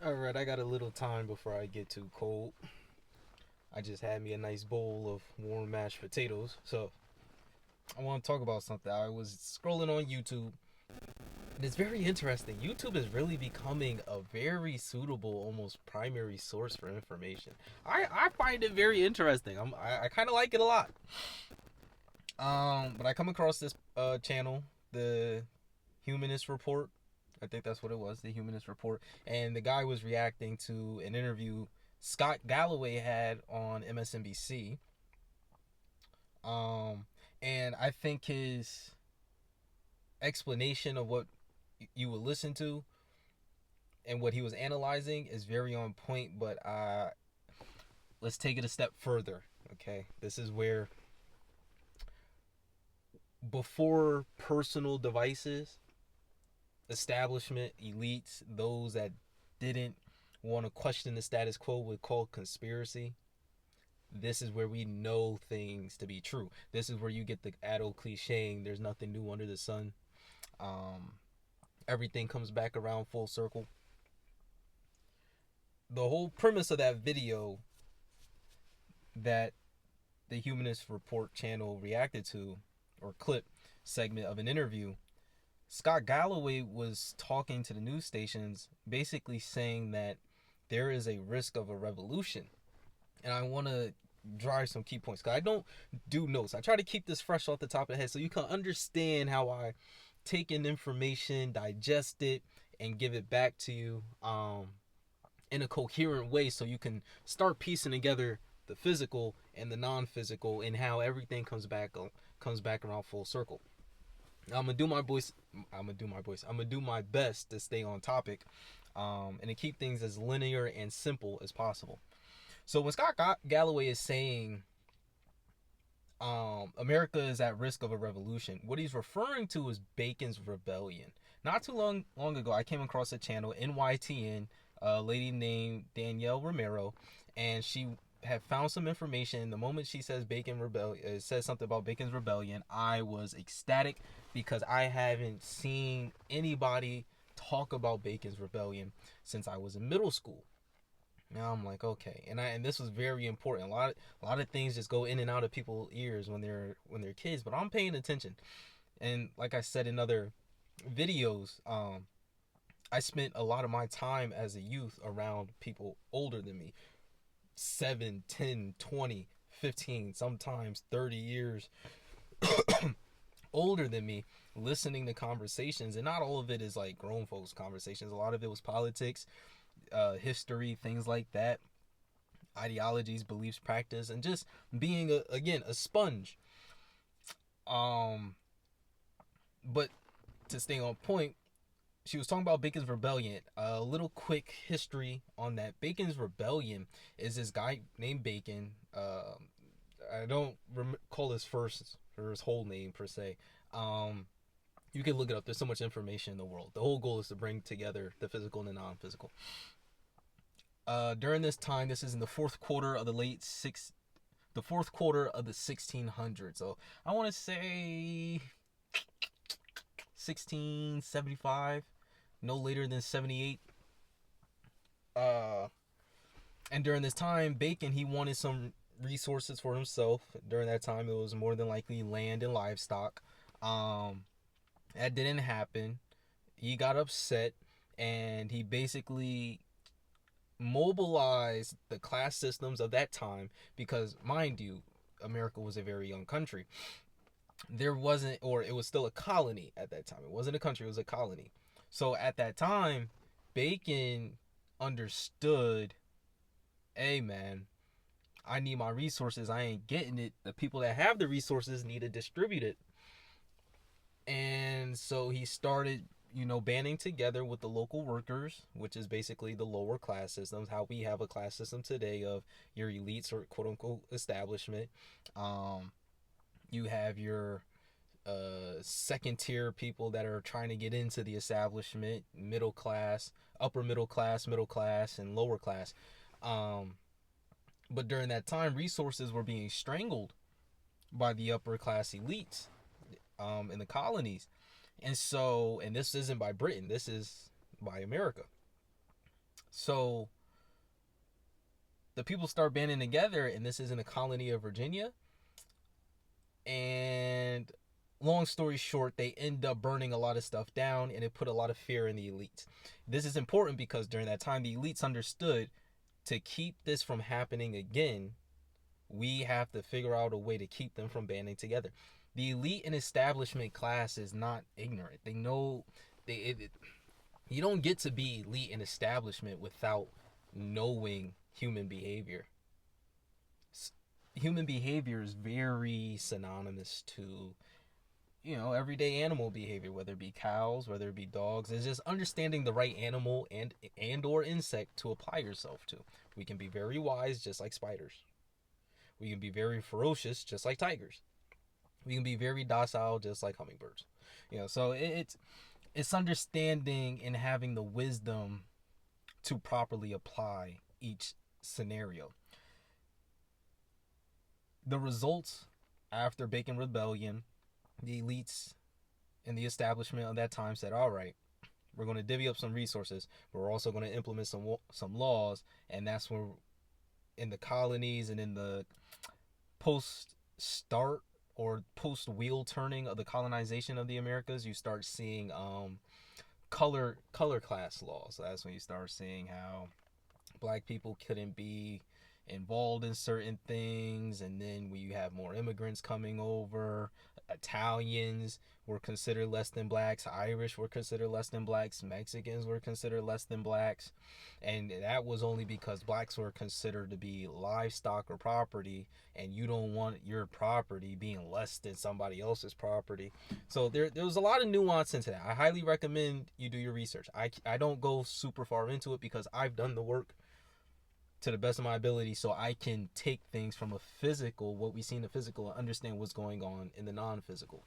Alright, I got a little time before I get too cold. I just had me a nice bowl of warm mashed potatoes. So, I want to talk about something. I was scrolling on YouTube, and it's very interesting. YouTube is really becoming a very suitable, almost primary source for information. I find it very interesting. I kind of like it a lot. But I come across this channel, the Humanist Report. I think that's what it was, the Humanist Report. And the guy was reacting to an interview Scott Galloway had on MSNBC. Um, and I think his explanation of what you would listen to and what he was analyzing is very on point. But let's take it a step further. Okay, this is where before personal devices, establishment, elites, those that didn't want to question the status quo would call conspiracy. This is where we know things to be true. This is where you get the adult clicheing, there's nothing new under the sun. Um, Everything comes back around full circle. The whole premise of that video that the Humanist Report channel reacted to, or clip segment of an interview, Scott Galloway was talking to the news stations, basically saying that there is a risk of a revolution. And I want to drive some key points because I don't do notes. I try to keep this fresh off the top of the head so you can understand how I take in information, digest it, and give it back to you in a coherent way so you can start piecing together the physical and the non-physical and how everything comes back around full circle. I'm gonna do my voice. I'm gonna do my best to stay on topic, and to keep things as linear and simple as possible. So when Scott Galloway is saying America is at risk of a revolution, what he's referring to is Bacon's Rebellion. Not too long ago, I came across a channel, NYTN, a lady named Danielle Romero, and she had found some information. The moment she says Bacon Rebellion, it says something about Bacon's Rebellion, I was ecstatic because I haven't seen anybody talk about Bacon's Rebellion since I was in middle school. Now I'm like, okay, and this was very important. A lot of things just go in and out of people's ears when they're kids, but I'm paying attention. And like I said in other videos, I spent a lot of my time as a youth around people older than me, 7, 10, 20, 15, sometimes 30 years older than me, listening to conversations, and not all of it is like grown folks conversations. A lot of it was politics, history, things like that, ideologies, beliefs, practice, and just being again a sponge. Um, but to stay on point, she was talking about Bacon's Rebellion. A little quick history on that. Bacon's Rebellion is this guy named Bacon. I don't call his first or his whole name per se. Um, you can look it up. There's so much information in the world. The whole goal is to bring together the physical and the non-physical. During this time, this is in the fourth quarter of the 1600s. So I want to say 1675, no later than 78. Uh, and during this time, Bacon he wanted some resources for himself. During that time, it was more than likely land and livestock. Um, that didn't happen. He got upset, and he basically mobilized the class systems of that time because, mind you, America was a very young country. There wasn't, or it was still a colony at that time. It wasn't a country, it was a colony. So at that time, Bacon understood, hey man, I need my resources. I ain't getting it. The people that have the resources need to distribute it. And so he started, banding together with the local workers, which is basically the lower class systems, how we have a class system today of your elites or quote unquote establishment. Um, you have your second tier people that are trying to get into the establishment, middle class, upper middle class, and lower class. Um, but during that time, resources were being strangled by the upper class elites in the colonies. And so, and this isn't by Britain, this is by America. So the people start banding together, and this is in a colony of Virginia. And long story short, they end up burning a lot of stuff down, and it put a lot of fear in the elites. This is important because during that time, the elites understood to keep this from happening again, we have to figure out a way to keep them from banding together. The elite and establishment class is not ignorant. They know you don't get to be elite and establishment without knowing human behavior. Human behavior is very synonymous to everyday animal behavior, whether it be cows, whether it be dogs. It's just understanding the right animal and or insect to apply yourself to. We can be very wise, just like spiders. We can be very ferocious, just like tigers. We can be very docile, just like hummingbirds. So it's understanding and having the wisdom to properly apply each scenario. The results after Bacon Rebellion, the elites and the establishment of that time said, all right, we're going to divvy up some resources, but we're also going to implement some laws. And that's where in the colonies and in the post start or post wheel turning of the colonization of the Americas, you start seeing color class laws. That's when you start seeing how black people couldn't be involved in certain things, and then when you have more immigrants coming over, Italians were considered less than blacks, Irish were considered less than blacks, Mexicans were considered less than blacks, and that was only because blacks were considered to be livestock or property, and you don't want your property being less than somebody else's property. So there was a lot of nuance into that. I highly recommend you do your research. I don't go super far into it because I've done the work to the best of my ability, so I can take things from a physical, what we see in the physical, and understand what's going on in the non-physical.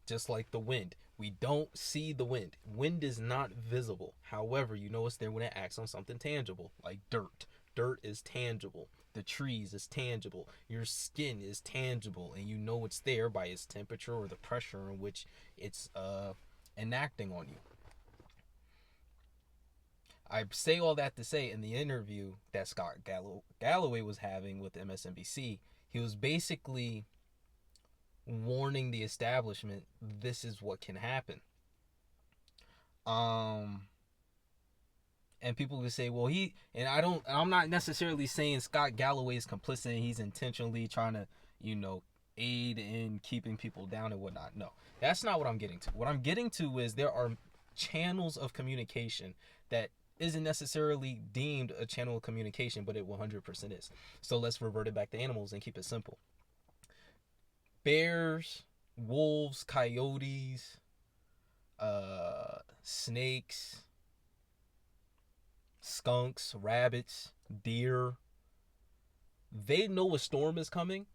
Just like the wind. We don't see the wind. Wind is not visible. However, you know it's there when it acts on something tangible, like dirt. Dirt is tangible. The trees is tangible. Your skin is tangible, and you know it's there by its temperature or the pressure in which it's enacting on you. I say all that to say, in the interview that Scott Galloway was having with MSNBC, he was basically warning the establishment this is what can happen. And people would say, well, I'm not necessarily saying Scott Galloway is complicit and he's intentionally trying to, aid in keeping people down and whatnot. No, that's not what I'm getting to. What I'm getting to is there are channels of communication that isn't necessarily deemed a channel of communication, but it 100% is. So let's revert it back to animals and keep it simple. Bears, wolves, coyotes, snakes, skunks, rabbits, deer. They know a storm is coming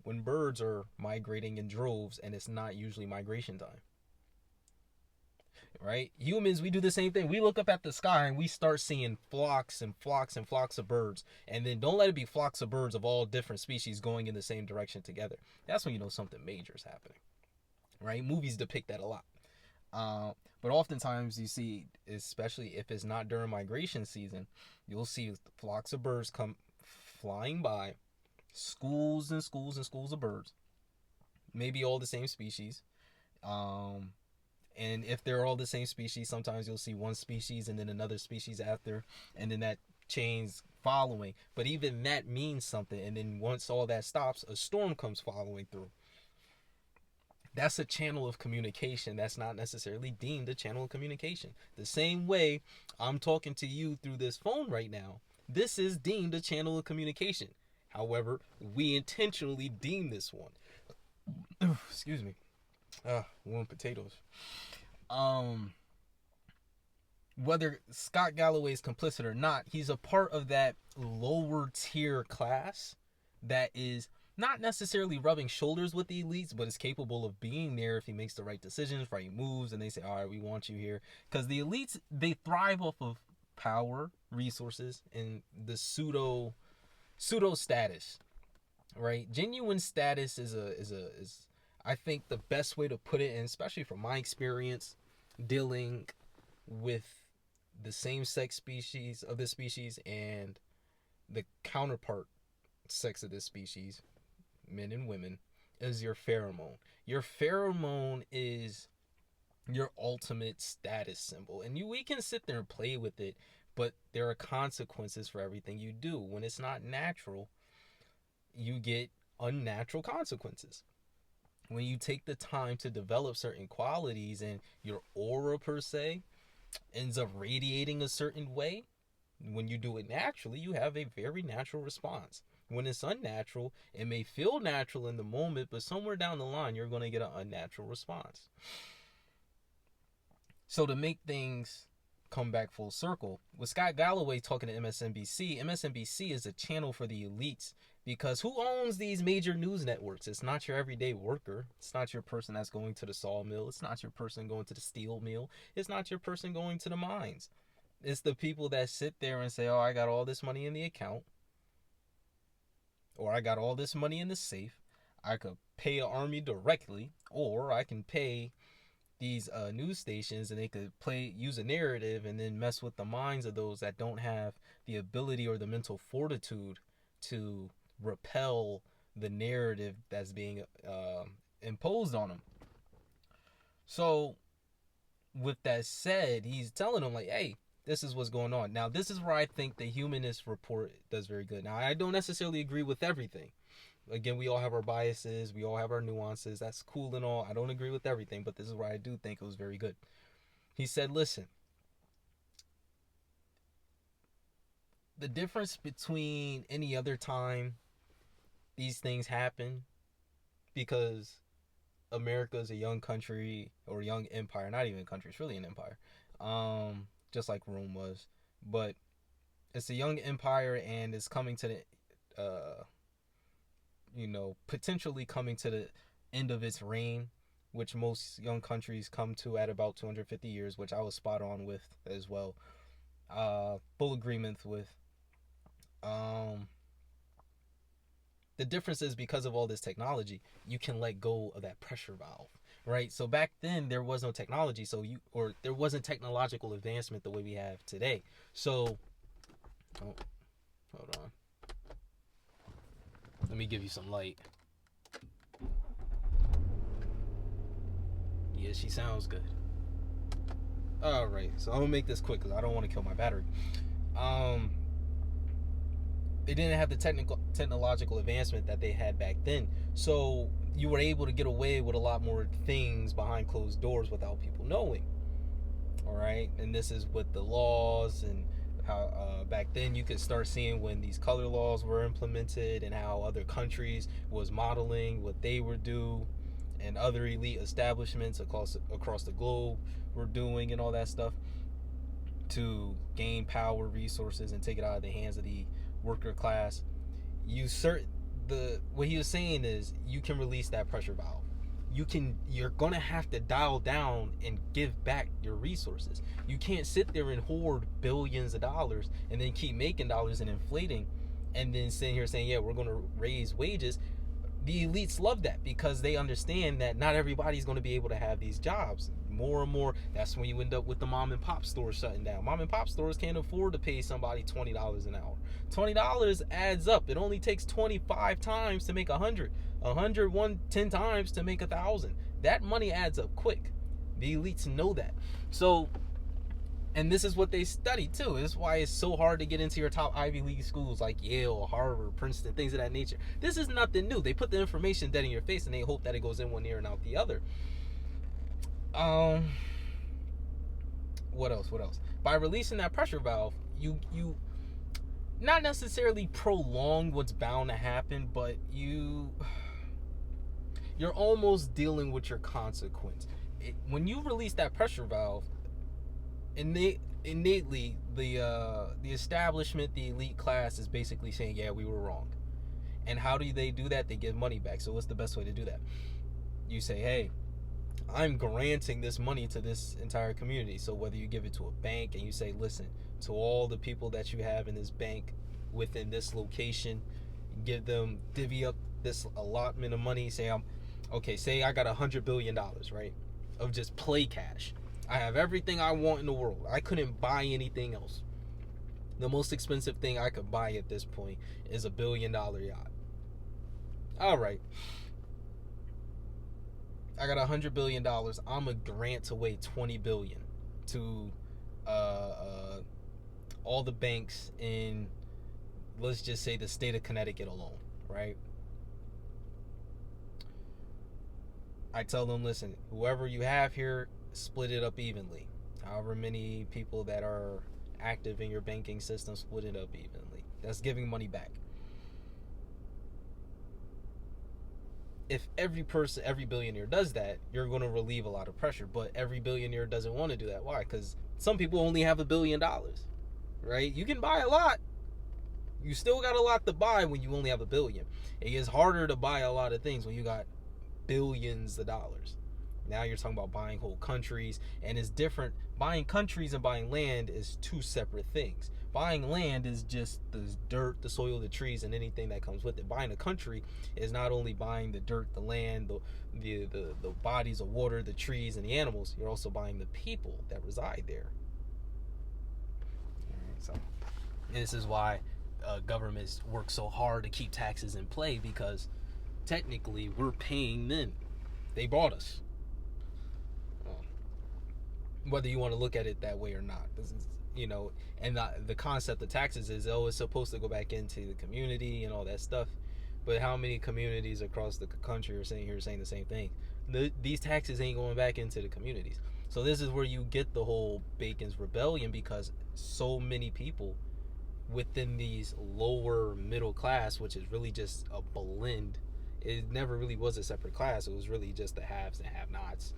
when birds are migrating in droves, and it's not usually migration time. Right? Humans, we do the same thing. We look up at the sky and we start seeing flocks and flocks and flocks of birds. And then don't let it be flocks of birds of all different species going in the same direction together. That's when you know something major is happening. Right? Movies depict that a lot. But oftentimes you see, especially if it's not during migration season, you'll see flocks of birds come flying by, schools and schools and schools of birds, maybe all the same species. And if they're all the same species, sometimes you'll see one species and then another species after, and then that chain's following. But even that means something. And then once all that stops, a storm comes following through. That's a channel of communication that's not necessarily deemed a channel of communication. The same way I'm talking to you through this phone right now, this is deemed a channel of communication. However, we intentionally deem this one. Excuse me. Warm potatoes. Whether Scott Galloway is complicit or not, he's a part of that lower tier class that is not necessarily rubbing shoulders with the elites, but is capable of being there if he makes the right decisions, right moves, and they say, all right, we want you here. Because the elites, they thrive off of power, resources, and the pseudo status, right? Genuine status is I think the best way to put it, and especially from my experience dealing with the same sex species of this species and the counterpart sex of this species, men and women, is your pheromone. Your pheromone is your ultimate status symbol. And we can sit there and play with it, but there are consequences for everything you do. When it's not natural, you get unnatural consequences. When you take the time to develop certain qualities and your aura per se ends up radiating a certain way, when you do it naturally, you have a very natural response. When it's unnatural, it may feel natural in the moment, but somewhere down the line, you're going to get an unnatural response. So to make things come back full circle, with Scott Galloway talking to MSNBC is a channel for the elites, because who owns these major news networks? It's not your everyday worker. It's not your person that's going to the sawmill. It's not your person going to the steel mill. It's not your person going to the mines. It's the people that sit there and say, oh, I got all this money in the account, or I got all this money in the safe. I could pay an army directly, or I can pay these news stations and they could use a narrative and then mess with the minds of those that don't have the ability or the mental fortitude to repel the narrative that's being imposed on them. So with that said, he's telling them like, hey, this is what's going on. Now, this is where I think the Humanist Report does very good. Now, I don't necessarily agree with everything. Again, we all have our biases. We all have our nuances. That's cool and all. I don't agree with everything, but this is where I do think it was very good. He said, listen, the difference between any other time these things happen, because America is a young country, or a young empire, not even a country, it's really an empire, just like Rome was, but it's a young empire and it's coming to the potentially coming to the end of its reign, which most young countries come to at about 250 years, which I was spot on with as well. Full agreement with. The difference is, because of all this technology, you can let go of that pressure valve, right? So back then there was no technology, or there wasn't technological advancement the way we have today. So, hold on. Let me give you some light. Yeah, she sounds good. Alright, so I'm gonna make this quick because I don't want to kill my battery. They didn't have the technological advancement that they had back then. So you were able to get away with a lot more things behind closed doors without people knowing. Alright, and this is with the laws and how back then you could start seeing when these color laws were implemented and how other countries was modeling what they would do and other elite establishments across the globe were doing and all that stuff to gain power, resources, and take it out of the hands of the worker class. What he was saying is, you can release that pressure valve. You're gonna have to dial down and give back your resources. You can't sit there and hoard billions of dollars and then keep making dollars and inflating and then sitting here saying, yeah, we're gonna raise wages. The elites love that because they understand that not everybody's going to be able to have these jobs. More and more, that's when you end up with the mom and pop stores shutting down. Mom and pop stores can't afford to pay somebody $20 an hour. $20 adds up. It only takes 25 times to make 100. 10 times to make 1,000. That money adds up quick. The elites know that. So, and this is what they study too. This is why it's so hard to get into your top Ivy League schools like Yale, Harvard, Princeton, things of that nature. This is nothing new. They put the information dead in your face and they hope that it goes in one ear and out the other. What else? By releasing that pressure valve, you not necessarily prolong what's bound to happen, but you're almost dealing with your consequence. When you release that pressure valve, innately the establishment, the elite class is basically saying, yeah, we were wrong. And how do they do that? They give money back. So what's the best way to do that? You say, hey, I'm granting this money to this entire community. So whether you give it to a bank and you say, listen, to all the people that you have in this bank within this location, divvy up this allotment of money. Say say I got $100 billion, right, of just play cash. I have everything I want in the world. I couldn't buy anything else. The most expensive thing I could buy at this point is a $1 billion yacht. All right. I got $100 billion. I'm going to grant away $20 billion to all the banks in, let's just say, the state of Connecticut alone, right? I tell them, listen, whoever you have here, split it up evenly. However many people that are active in your banking system, split it up evenly. That's giving money back. If every person, every billionaire does that, you're going to relieve a lot of pressure. But every billionaire doesn't want to do that. Why? Because some people only have $1 billion, right? You can buy a lot. You still got a lot to buy when you only have $1 billion. It gets harder to buy a lot of things when you got billions of dollars. Now you're talking about buying whole countries, and it's different. Buying countries and buying land is two separate things. Buying land is just the dirt, the soil, the trees, and anything that comes with it. Buying a country is not only buying the dirt, the land, the bodies of water, the trees, and the animals. You're also buying the people that reside there. All right, so this is why governments work so hard to keep taxes in play, because technically we're paying them. They bought us. Whether you want to look at it that way or not, this is, and the concept of taxes is, it's supposed to go back into the community and all that stuff. But how many communities across the country are saying the same thing? These taxes ain't going back into the communities. So this is where you get the whole Bacon's Rebellion, because so many people within these lower middle class, which is really just a blend. It never really was a separate class. It was really just the haves and have-nots.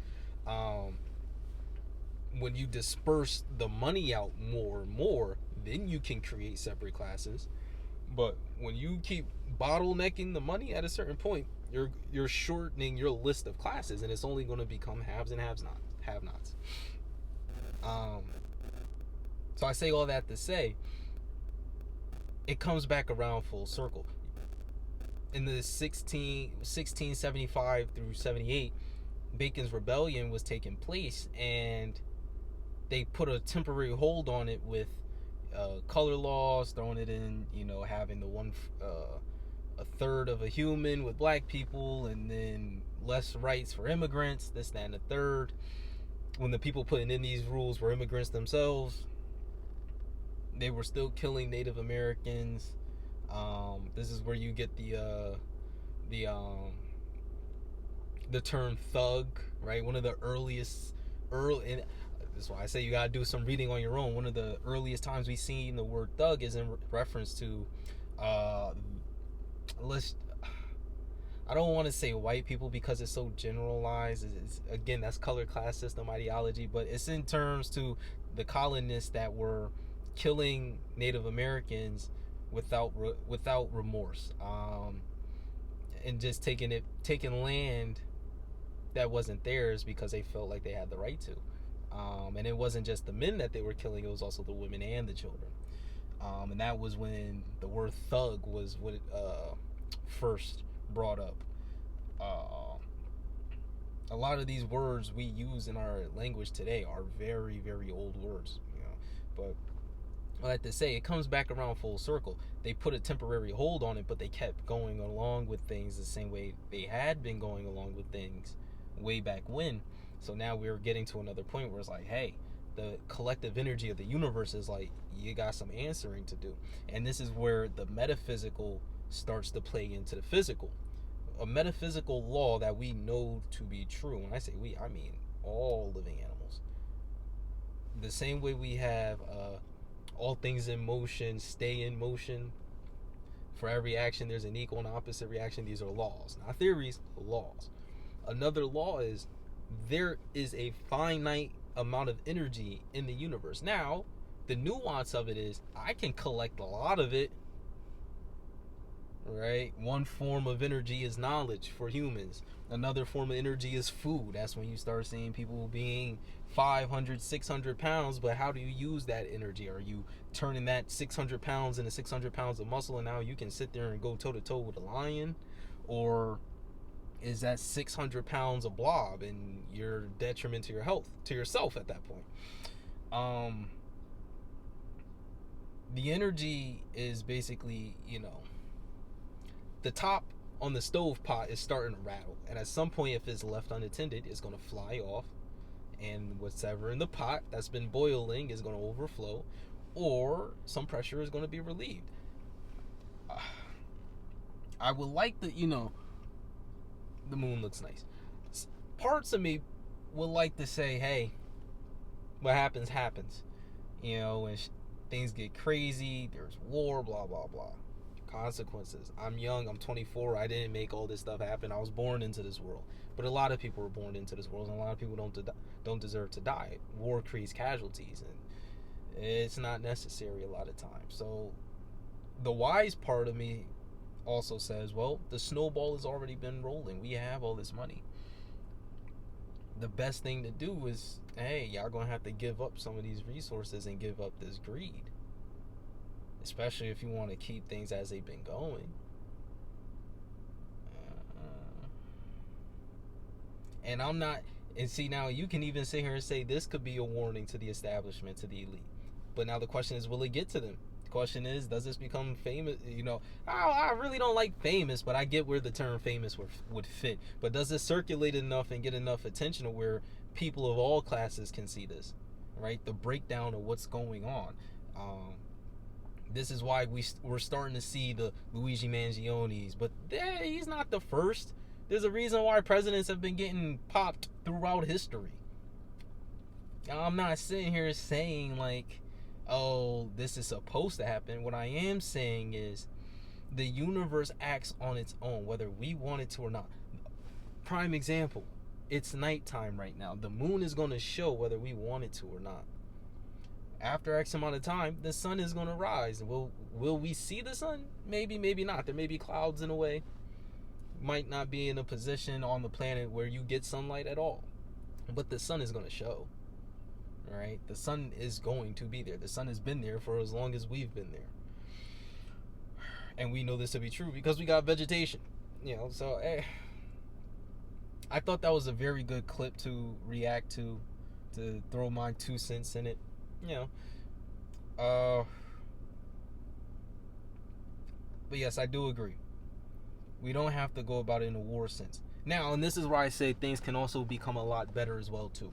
When you disperse the money out more and more, then you can create separate classes. But when you keep bottlenecking the money at a certain point, you're shortening your list of classes, and it's only going to become haves and have-nots. So I say all that to say, it comes back around full circle. In the 1675 through 78, Bacon's Rebellion was taking place, and they put a temporary hold on it with color laws, throwing it in, having the a third of a human with black people, and then less rights for immigrants, this, that, and the third. When the people putting in these rules were immigrants themselves, they were still killing Native Americans. This is where you get the term thug, right? One of the earliest, and that's why I say you gotta do some reading on your own. One of the earliest times we've seen the word thug is in reference to, I don't want to say white people because it's so generalized. Again, that's color class system ideology, but it's in terms to the colonists that were killing Native Americans without remorse, and just taking land that wasn't theirs because they felt like they had the right to. And it wasn't just the men that they were killing, it was also the women and the children. And that was when the word thug was first brought up. A lot of these words we use in our language today are very, very old words, but I like to say, it comes back around full circle. They put a temporary hold on it, but they kept going along with things the same way they had been going along with things way back when. So now we're getting to another point where it's like, hey, the collective energy of the universe is like, you got some answering to do. And this is where the metaphysical starts to play into the physical. A metaphysical law that we know to be true. When I say we, I mean all living animals. The same way we have all things in motion stay in motion. For every action, there's an equal and opposite reaction. These are laws, not theories, laws. Another law is there is a finite amount of energy in the universe. Now, the nuance of it is I can collect a lot of it, right? One form of energy is knowledge for humans. Another form of energy is food. That's when you start seeing people being 500, 600 pounds, but how do you use that energy? Are you turning that 600 pounds into 600 pounds of muscle, and now you can sit there and go toe-to-toe with a lion? Or is that 600 pounds a blob, and you're detriment to your health, to yourself at that point. The energy is basically, the top on the stove pot is starting to rattle, and at some point, if it's left unattended, it's going to fly off, and whatever in the pot that's been boiling is going to overflow, or some pressure is going to be relieved. I would like the moon looks nice. Parts of me would like to say, hey, what happens happens. When things get crazy, there's war, blah blah blah, consequences. I'm young, I'm 24, I didn't make all this stuff happen. I was born into this world, but a lot of people were born into this world, and a lot of people don't deserve to die. War creates casualties, and it's not necessary a lot of times. So the wise part of me also says, well, the snowball has already been rolling. We have all this money. The best thing to do is, hey, y'all gonna have to give up some of these resources and give up this greed, especially if you want to keep things as they've been going. And I'm not, and see, now you can even sit here and say this could be a warning to the establishment, to the elite. But now the question is, will it get to them? The question is, does this become famous? I really don't like famous, but I get where the term famous would fit. But does it circulate enough and get enough attention to where people of all classes can see this, right? The breakdown of what's going on. This is why we're starting to see the Luigi Mangionis, but he's not the first. There's a reason why presidents have been getting popped throughout history. I'm not sitting here saying like, oh, this is supposed to happen. What I am saying is the universe acts on its own, whether we want it to or not. Prime example, it's nighttime right now. The moon is going to show whether we want it to or not. After X amount of time, the sun is going to rise. Will we see the sun? Maybe, maybe not. There may be clouds in a way. Might not be in a position on the planet where you get sunlight at all. But the sun is going to show. Right? The sun is going to be there. The sun has been there for as long as we've been there. And we know this to be true because we got vegetation. So I thought that was a very good clip to react to throw my 2 cents in it. But yes, I do agree. We don't have to go about it in a war sense. Now, and this is where I say things can also become a lot better as well too.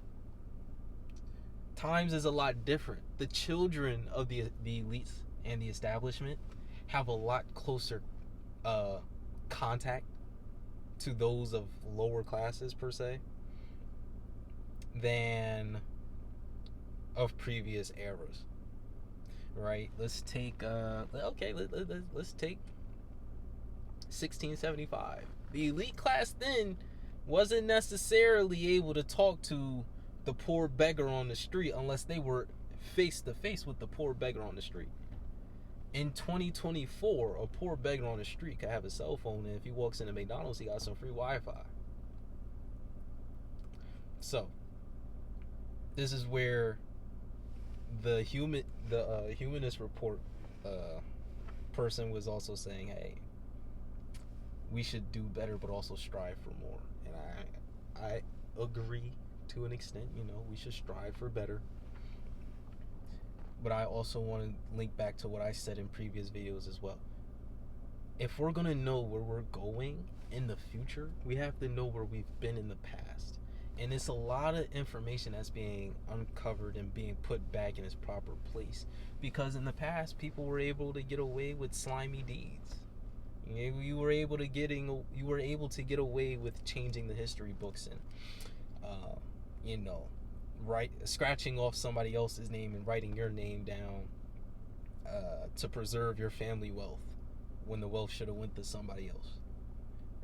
Times is a lot different. The children of the elites and the establishment have a lot closer contact to those of lower classes per se than of previous eras. Right? Let's take let's take 1675. The elite class then wasn't necessarily able to talk to the poor beggar on the street unless they were face to face with the poor beggar on the street. In 2024, a poor beggar on the street could have a cell phone, and if he walks into McDonald's, he got some free Wi-Fi. So, this is where the humanist report person was also saying, hey, we should do better, but also strive for more. And I agree to an extent. We should strive for better. But I also want to link back to what I said in previous videos as well. If we're going to know where we're going in the future, we have to know where we've been in the past. And it's a lot of information that's being uncovered and being put back in its proper place. Because in the past, people were able to get away with slimy deeds. You were able to get away with changing the history books and scratching off somebody else's name and writing your name down to preserve your family wealth when the wealth should have went to somebody else.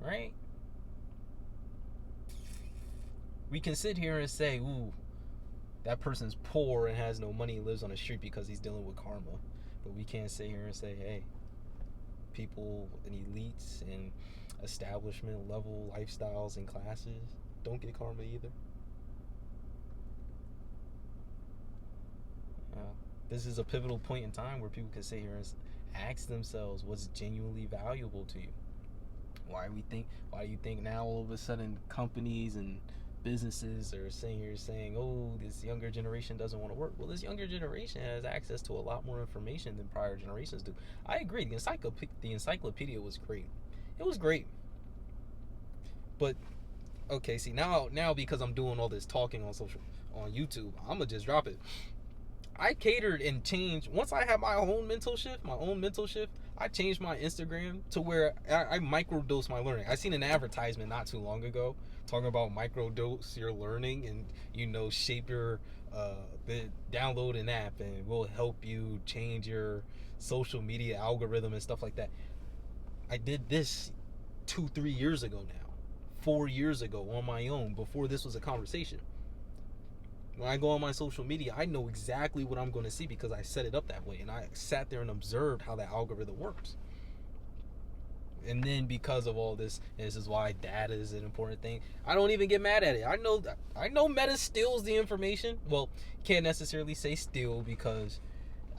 Right? We can sit here and say, ooh, that person's poor and has no money and lives on the street because he's dealing with karma. But we can't sit here and say, hey, people and elites and establishment level lifestyles and classes don't get karma either. This is a pivotal point in time where people can sit here and ask themselves what's genuinely valuable to you. Why do you think now all of a sudden companies and businesses are saying, oh, this younger generation doesn't want to work? Well, this younger generation has access to a lot more information than prior generations do. I agree. The encyclopedia was great. It was great. But okay, see, now because I'm doing all this talking on YouTube, I'm gonna just drop it. I catered and changed once I had my own mental shift. I changed my Instagram to where I microdose my learning. I seen an advertisement not too long ago talking about microdose your learning and shape your download an app and will help you change your social media algorithm and stuff like that. I did this 2-3 years ago now, 4 years ago on my own before this was a conversation. When I go on my social media, I know exactly what I'm going to see because I set it up that way. And I sat there and observed how that algorithm works. And then because of all this, and this is why data is an important thing, I don't even get mad at it. I know Meta steals the information. Well, can't necessarily say steal because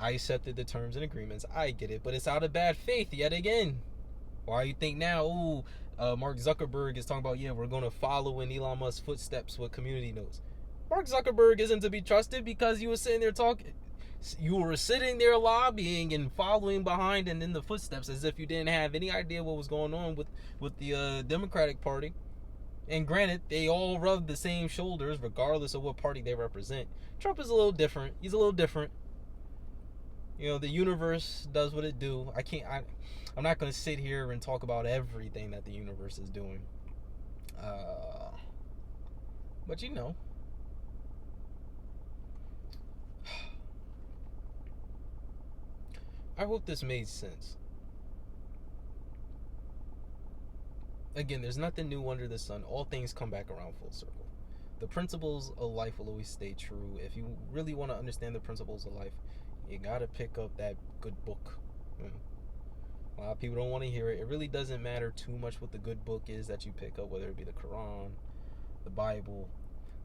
I accepted the terms and agreements. I get it. But it's out of bad faith yet again. Why you think now, Mark Zuckerberg is talking about, we're going to follow in Elon Musk's footsteps with community notes. Mark Zuckerberg isn't to be trusted because you were sitting there lobbying and following behind and in the footsteps as if you didn't have any idea what was going on with the Democratic Party. And granted, they all rub the same shoulders regardless of what party they represent. Trump is a little different. He's a little different. The universe does what it do. I'm not going to sit here and talk about everything that the universe is doing. But I hope this made sense. Again, there's nothing new under the sun. All things come back around full circle. The principles of life will always stay true. If you really want to understand the principles of life, you gotta pick up that good book. A lot of people don't want to hear it. It really doesn't matter too much what the good book is that you pick up, whether it be the Quran, the Bible.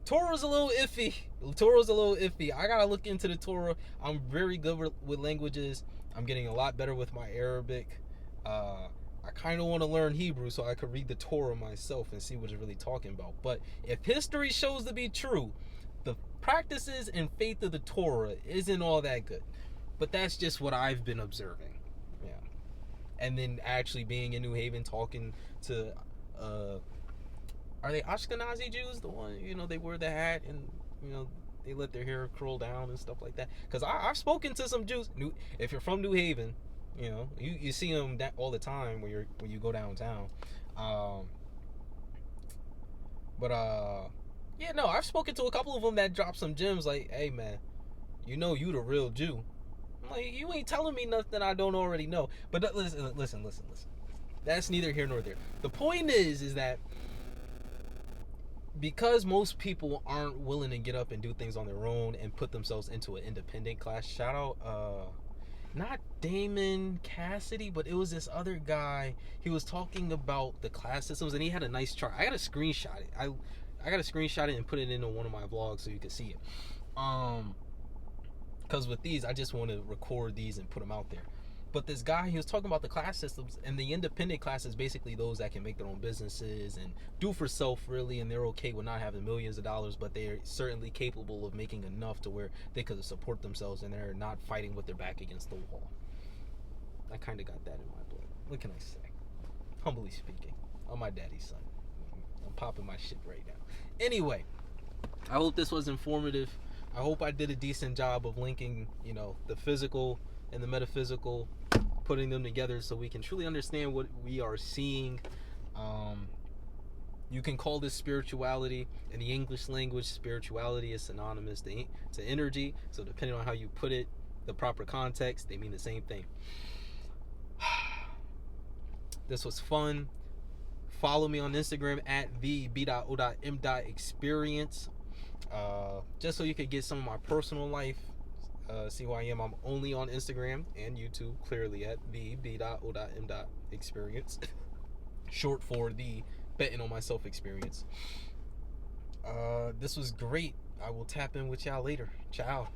Torah's a little iffy. I gotta look into the Torah. I'm very good with languages. I'm getting a lot better with my Arabic. I kind of want to learn Hebrew so I could read the Torah myself and see what it's really talking about. But if history shows to be true, the practices and faith of the Torah isn't all that good. But that's just what I've been observing. Yeah. And then actually being in New Haven, talking to are they Ashkenazi Jews? The one, they wear the hat and, they let their hair curl down and stuff like that. Because I've spoken to some Jews. If you're from New Haven, you see them all the time when you go downtown. I've spoken to a couple of them that drop some gems like, hey, man, you the real Jew. I'm like, you ain't telling me nothing I don't already know. But listen. That's neither here nor there. The point is that because most people aren't willing to get up and do things on their own and put themselves into an independent class, shout out, not Damon Cassidy, but it was this other guy. He was talking about the class systems, and he had a nice chart. I got to screenshot it. I got to screenshot it and put it into one of my vlogs so you can see it. Because with these, I just want to record these and put them out there. But this guy, he was talking about the class systems, and the independent class is basically those that can make their own businesses and do for self, really, and they're okay with not having millions of dollars, but they're certainly capable of making enough to where they could support themselves and they're not fighting with their back against the wall. I kind of got that in my blood. What can I say? Humbly speaking, I'm my daddy's son. I'm popping my shit right now. Anyway, I hope this was informative. I hope I did a decent job of linking, the physical and the metaphysical, putting them together so we can truly understand what we are seeing. You can call this spirituality. In the English language, spirituality is synonymous to energy. So depending on how you put it, the proper context, they mean the same thing. This was fun. Follow me on Instagram at the b.o.m.experience. Just so you could get some of my personal life. See who I am. I'm only on Instagram and YouTube, clearly at the b.o.m.experience. Short for the betting on myself experience. This was great. I will tap in with y'all later. Ciao.